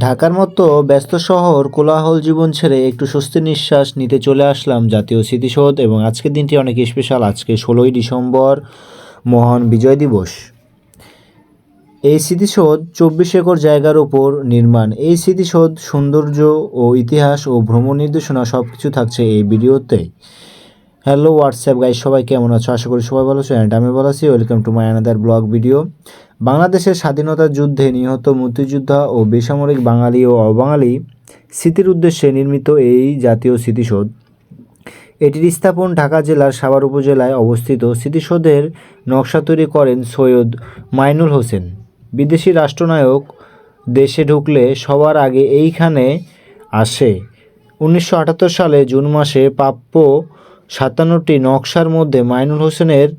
ঢাকার মতো ব্যস্ত শহর কোলাহল জীবন ছেড়ে একটু স্বস্তির নিঃশ্বাস নিতে চলে আসলাম জাতীয় স্মৃতিসৌধ। এবং আজকের দিনটি অনেক স্পেশাল। আজকে 16ই ডিসেম্বর, মহান বিজয় দিবস। এই স্মৃতিসৌধ 24 একর জায়গার উপর নির্মাণ। এই স্মৃতিসৌধ সৌন্দর্য ও ইতিহাস ও ভ্রমণ নির্দেশনা সব কিছু থাকছে এই ভিডিওতে। হ্যালো হোয়াটসঅ্যাপ গাইজ, সবাই কেমন আছো? আশা করি সবাই ভালো আছো। অ্যান্ড আমি ভালো আছি। Welcome to my another blog video. বাংলাদেশের স্বাধীনতা যুদ্ধে নিহত মুক্তিযোদ্ধা ও বেসামরিক বাঙালি ও অবাঙালি স্মৃতির উদ্দেশ্যে নির্মিত এই জাতীয় স্মৃতিসৌধ। এটির স্থাপন ঢাকা জেলার সাভার উপজেলায় অবস্থিত। স্মৃতিসৌধের নকশা তৈরি করেন সৈয়দ মাইনুল হোসেন। বিদেশি রাষ্ট্রনায়ক দেশে ঢুকলে সবার আগে এইখানে আসে। 1978 সালে জুন মাসে প্রাপ্য 57টি নকশার মধ্যে মাইনুল হোসেনের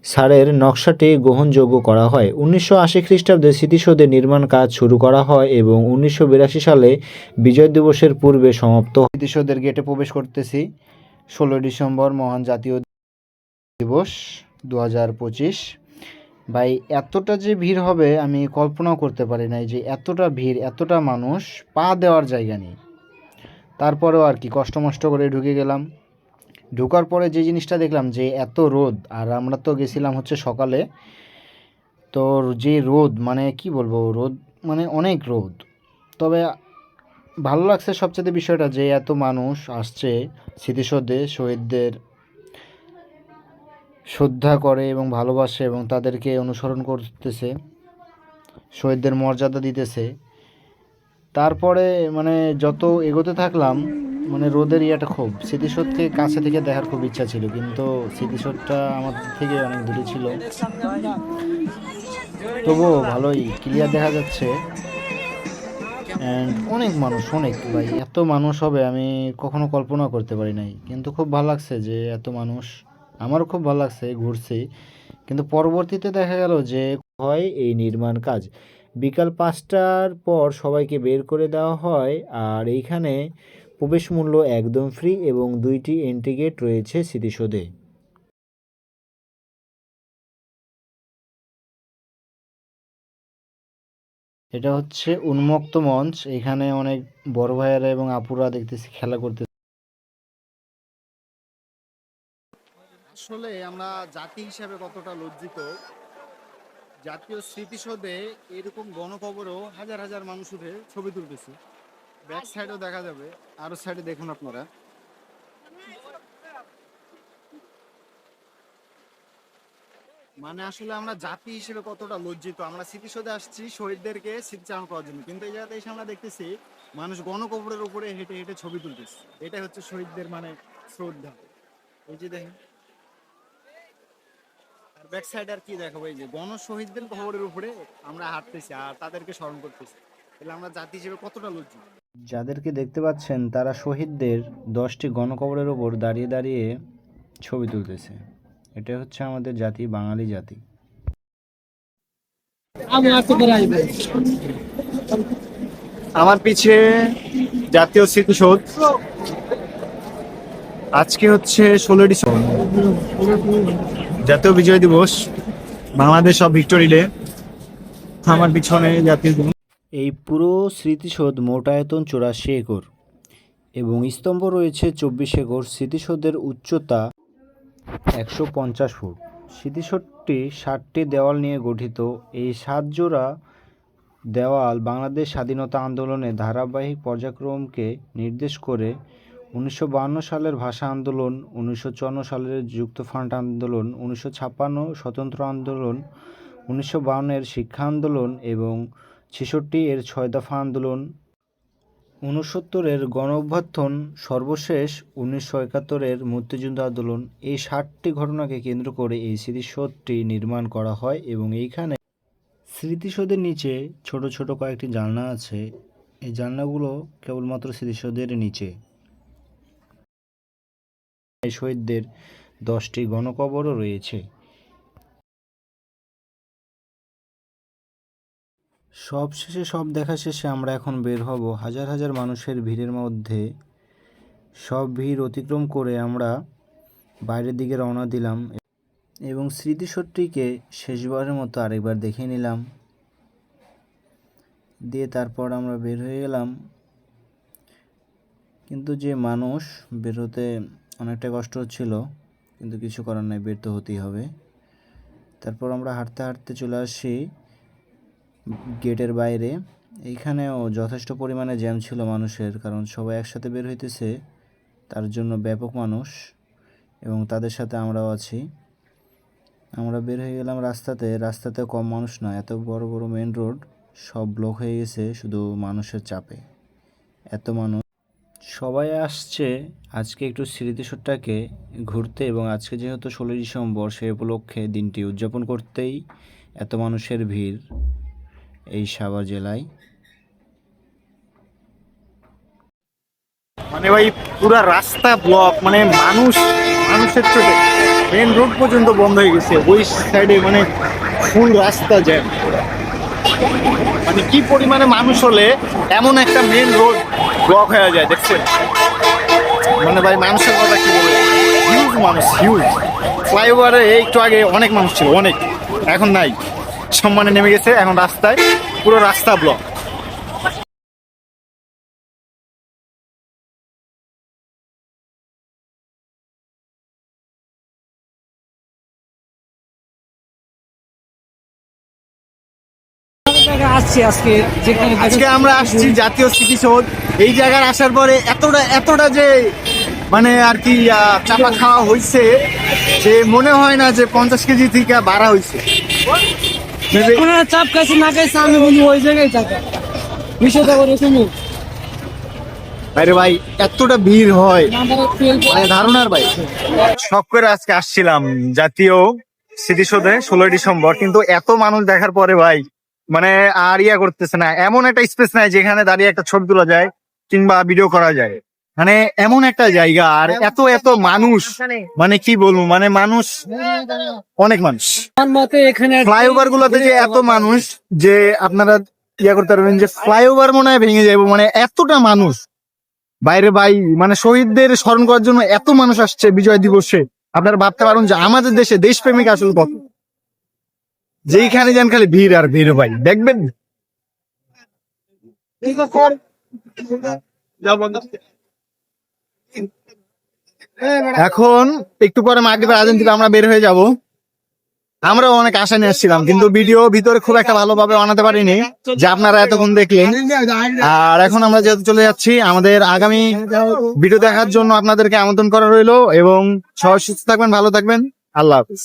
স্যারের নকশাটি গ্রহণযোগ্য করা হয়। 1980 খ্রিস্টাব্দে স্মৃতিসৌধের নির্মাণ কাজ শুরু করা হয় এবং 1982 সালে বিজয় দিবসের পূর্বে সমাপ্ত হয়। স্মৃতিসৌধের গেটে প্রবেশ করতেছি। 16 ডিসেম্বর মহান জাতীয় দিবস 2025। ভাই, এতটা যে ভিড় হবে আমি কল্পনাও করতে পারি নাই, যে এতটা ভিড়, এতটা মানুষ, পা দেওয়ার জায়গা নেই। তারপরেও আর কি কষ্ট মষ্ট করে ঢুকে গেলাম। ঢোকার পরে যে জিনিসটা দেখলাম, যে এত রোদ, আর আমরা তো গেছিলাম হচ্ছে সকালে। তো যে রোদ, মানে কি বলবো, রোদ মানে অনেক রোদ। তবে ভালো লাগছে সবচেয়ে বিষয়টা, যে এত মানুষ আসছে স্মৃতিসৌধে, শহীদদের শ্রদ্ধা করে এবং ভালোবাসে এবং তাদেরকে অনুসরণ করতেছে, শহীদদের মর্যাদা দিতেছে। তারপরে মানে যত এগোতে থাকলাম, মানে রোদের ইয়েটা খুব, স্মৃতিসৌধকে কাছে থেকে দেখার খুব ইচ্ছা ছিল, কিন্তু স্মৃতিসৌধটা আমাদের থেকে অনেক দূরে ছিল। তবুও ভালোই ক্লিয়ার দেখা যাচ্ছে। অ্যান্ড অনেক মানুষ, অনেক ভাই, এত মানুষ হবে আমি কখনো কল্পনা করতে পারি নাই। কিন্তু খুব ভালো লাগছে যে এত মানুষ, আমারও খুব ভালো লাগছে ঘুরছি। কিন্তু পরবর্তীতে দেখা গেল যে হয় এই নির্মাণ কাজ বিকাল 5টার পর সবাইকে বের করে দেওয়া হয়। আর এইখানে প্রবেশ মূল্য একদম ফ্রি এবং 2টি এন্ট্রি গেট রয়েছে স্মৃতিসৌধে। এটা হচ্ছে উন্মুক্ত মঞ্চ। এখানে অনেক বড় ভাইয়েরা এবং আপুরা দেখতেছি খেলা করতে। আসলে আমরা জাতি হিসাবে কতটা লজ্জিত, জাতীয় স্মৃতিসৌধে এরকম গণকবরও হাজার হাজার মানুষ উঠে ছবি তুলতেছি। ব্যাক সাইডও দেখা যাবে, আরো সাইডে দেখুন আপনারা। মানে আসলে আমরা জাতি হিসেবে কতটা লজ্জিত। আমরা স্মৃতিসৌধে আসছি শহীদদেরকে স্মৃতিচারণ করার জন্য, কিন্তু এই জায়গাতে এসে আমরা দেখতেছি মানুষ গণকবরের উপরে হেঁটে হেঁটে ছবি তুলতেছে। এটাই হচ্ছে শহীদদের মানে শ্রদ্ধা। এই যে দেখেন, আর ব্যাক সাইড আর কি দেখাবো, এই যে গণশহীদদের কবরের উপরে আমরা হাঁটতেছি আর তাদেরকে স্মরণ করতেছি। তাহলে আমরা জাতি হিসেবে কতটা লজ্জিত। যাদেরকে দেখতে পাচ্ছেন তারা শহীদদের 10টি গণকবরের ওপর দাঁড়িয়ে দাঁড়িয়ে ছবি তুলতেছে। এটা হচ্ছে আমাদের জাতি, বাঙালি জাতি। আমার পিছে জাতীয় স্মৃতিসৌধ। আজকে হচ্ছে 16 ডিসেম্বর, জাতীয় বিজয় দিবস, বাংলাদেশ অফ ভিক্টোরি ডে। আমার পিছনে জাতীয় এই পুরো স্মৃতিসৌধ মোট আয়তন 84 একর এবং স্তম্ভ রয়েছে 24 একর। স্মৃতিসৌধের উচ্চতা 150 ফুট। স্মৃতিসৌধটি 60টি দেওয়াল নিয়ে গঠিত। এই 7 জোড়া দেওয়াল বাংলাদেশ স্বাধীনতা আন্দোলনের ধারাবাহিক পর্যায়ক্রমকে নির্দেশ করে। 1952 সালের ভাষা আন্দোলন, 1954 সালের যুক্তফ্রন্ট আন্দোলন, 1956 স্বতন্ত্র আন্দোলন, 1952 শিক্ষা আন্দোলন এবং 66 6 দফা আন্দোলন, 69 গণ অভ্যুত্থান, সর্বশেষ 1971 মুক্তিযুদ্ধ আন্দোলন। এই 60টি ঘটনাকে কেন্দ্র করে এই স্মৃতিসৌধটি নির্মাণ করা হয় এবং এইখানে স্মৃতিসৌধের নিচে ছোট ছোট কয়েকটি জানলা আছে। এই জানলাগুলো কেবলমাত্র স্মৃতিসৌধের নিচে। শহীদদের 10টি গণকবরও রয়েছে। সব শেষে, সব দেখা শেষে আমরা এখন বের হব। হাজার হাজার মানুষের ভিড়ের মধ্যে সব ভিড় অতিক্রম করে আমরা বাইরের দিকে রওনা দিলাম এবং স্মৃতিসৌধটিকে শেষবারের মতো আরেকবার দেখে নিলাম। দিয়ে তারপর আমরা বের হয়ে গেলাম। কিন্তু যে মানুষ, বের হতে অনেকটা কষ্ট হচ্ছিল, কিন্তু কিছু করার নাই, বের তো হতেই হবে। তারপর আমরা হাঁটতে হাঁটতে চলে আসি গেটের বাইরে। এইখানেও যথেষ্ট পরিমাণে জ্যাম ছিল মানুষের, কারণ সবাই একসাথে বের হইতেছে, তার জন্য ব্যাপক মানুষ, এবং তাদের সাথে আমরাও আছি। আমরা বের হয়ে গেলাম রাস্তাতে কম মানুষ না, এত বড় বড় মেন রোড সব ব্লক হয়ে গেছে শুধু মানুষের চাপে। এত মানুষ, সবাই আসছে আজকে একটু স্মৃতিসৌধটাকে ঘুরতে, এবং আজকে যেহেতু 16 ডিসেম্বর, সেই উপলক্ষে দিনটি উদযাপন করতেই এত মানুষের ভিড় এই সাভার জেলায়। মানে ভাই পুরা রাস্তা ব্লক, মানে মানুষের চোটে মেন রোড পর্যন্ত বন্ধ হয়ে গেছে। ওই সাইডে মানে ফুল রাস্তা জ্যাম। মানে কি পরিমাণে মানুষ হলে এমন একটা মেন রোড ব্লক হয়ে যায় দেখছেন? মানে ভাই মানুষের কথা কি বলবো, হিউজ মানুষ, হিউজ। ফ্লাইওভারে একটু আগে অনেক মানুষ ছিল, অনেক, এখন নাই, সম্মানে নেমে গেছে, এখন রাস্তায় পুরো রাস্তা ব্লক। আসছি আজকে, যেখানে আজকে আমরা আসছি জাতীয় স্মৃতিসৌধ। এই জায়গায় আসার পরে এতটা যে মানে আর কি চাপা খাওয়া হয়েছে, যে মনে হয় না যে 50 কেজি থেকে বাড়া হয়েছে। চাপ খাইছে না খাইছে, আমি বলি ওই জায়গায় থাকা বিষয়টা করে তুমি আরে ভাই এতটা ভিড় হয় মানে ধারণার ভাই। শখ করে আজকে আসছিলাম জাতীয় স্মৃতিসৌধে 16 ডিসেম্বর, কিন্তু এত মানুষ দেখার পরে ভাই মানে আর করতেছে না। এমন একটা স্পেস নাই যেখানে দাঁড়িয়ে একটা ছবি তোলা যায় কিংবা ভিডিও করা যায়। মানে এমন একটা জায়গা, আর এত এত মানুষ, মানে কি বলবো, মানে মানুষ, অনেক মানুষ। আমার মতে এখানে ফ্লাইওভার গুলোতে যে এত মানুষ, যে আপনারা করতে পারবেন যে ফ্লাইওভার মনে হয় ভেঙে যাবো, মানে এতটা মানুষ বাইরে ভাই। মানে শহীদদের স্মরণ করার জন্য এত মানুষ আসছে বিজয় দিবসে। আপনারা ভাবতে পারেন যে আমাদের দেশে দেশপ্রেমিক আসলে কত, যেইখানে যান খালি ভিড় আর ভিড় ভাই, দেখবেন। এখন একটু পরে মাগরিবের আজান দিলে আমরা বের হয়ে যাব। আমরাও অনেক আশা নিয়ে আসছিলাম, কিন্তু ভিডিও ভিতরে খুব একটা ভালোভাবে বানাতে পারিনি, যে আপনারা এতক্ষণ দেখলেন। আর এখন আমরা যেহেতু চলে যাচ্ছি, আমাদের আগামী ভিডিও দেখার জন্য আপনাদেরকে আমন্ত্রণ করা রইলো, এবং সবাই সুস্থ থাকবেন, ভালো থাকবেন, আল্লাহ হাফিজ।